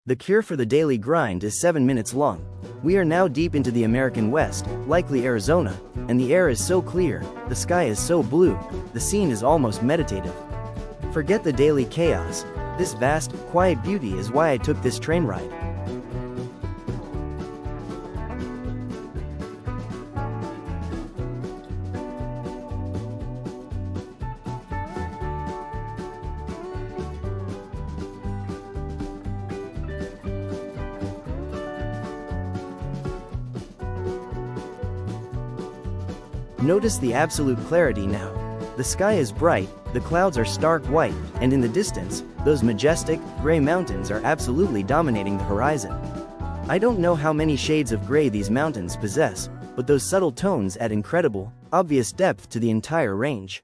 The cure for the daily grind is 7 minutes long. We are now deep into the American West, likely Arizona, and the air is so clear, the sky is so blue, the scene is almost meditative. Forget the daily chaos. This vast, quiet beauty is why I took this train ride. Notice the absolute clarity now. The sky is bright, the clouds are stark white, and in the distance, those majestic, gray mountains are absolutely dominating the horizon. I don't know how many shades of gray these mountains possess, but those subtle tones add incredible, obvious depth to the entire range.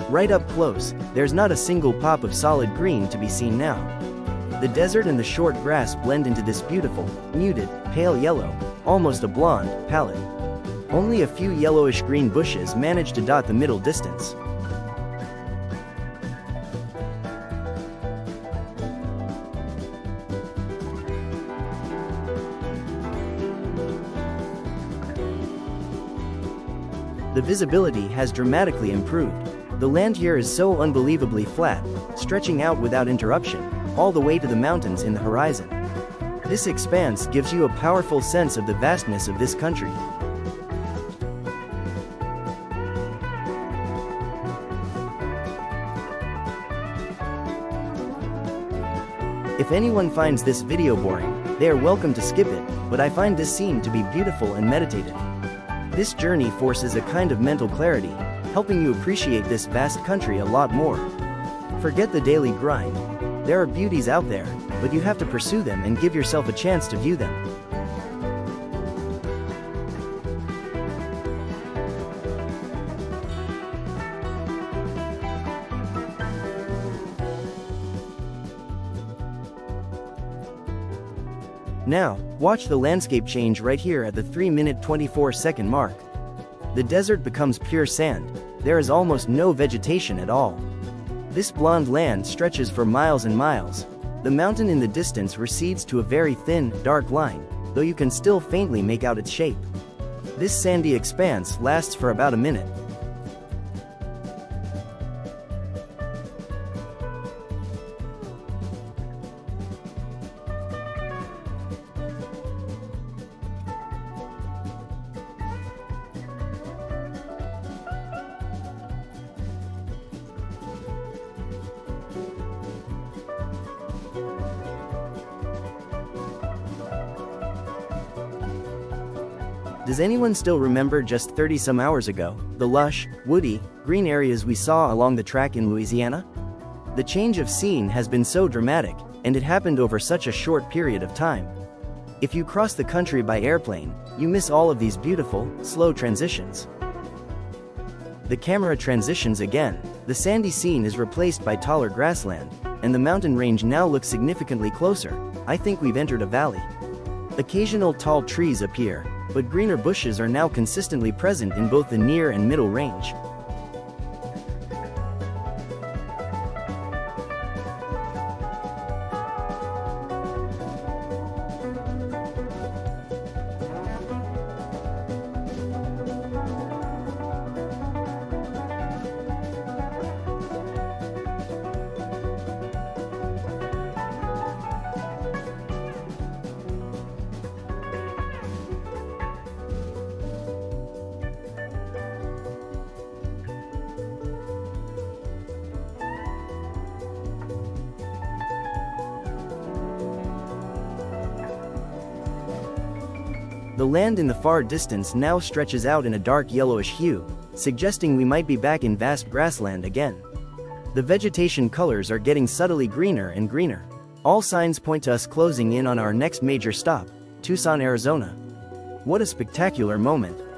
Right up close, there's not a single pop of solid green to be seen now. The desert and the short grass blend into this beautiful, muted, pale yellow, almost a blonde, palette. Only a few yellowish-green bushes manage to dot the middle distance. The visibility has dramatically improved. The land here is so unbelievably flat, stretching out without interruption, all the way to the mountains in the horizon. This expanse gives you a powerful sense of the vastness of this country. If anyone finds this video boring, they are welcome to skip it, but I find this scene to be beautiful and meditative. This journey forces a kind of mental clarity, helping you appreciate this vast country a lot more. Forget the daily grind. There are beauties out there, but you have to pursue them and give yourself a chance to view them. Now, watch the landscape change right here at the 3-minute 24-second mark. The desert becomes pure sand. There is almost no vegetation at all. This blonde land stretches for miles and miles. The mountain in the distance recedes to a very thin, dark line, though you can still faintly make out its shape. This sandy expanse lasts for about a minute. Does anyone still remember just 30-some hours ago, the lush, woody, green areas we saw along the track in Louisiana? The change of scene has been so dramatic, and it happened over such a short period of time. If you cross the country by airplane, you miss all of these beautiful, slow transitions. The camera transitions again. The sandy scene is replaced by taller grassland, and the mountain range now looks significantly closer. I think we've entered a valley. Occasional tall trees appear, but greener bushes are now consistently present in both the near and middle range. The land in the far distance now stretches out in a dark yellowish hue, suggesting we might be back in vast grassland again. The vegetation colors are getting subtly greener and greener. All signs point to us closing in on our next major stop, Tucson, Arizona. What a spectacular moment!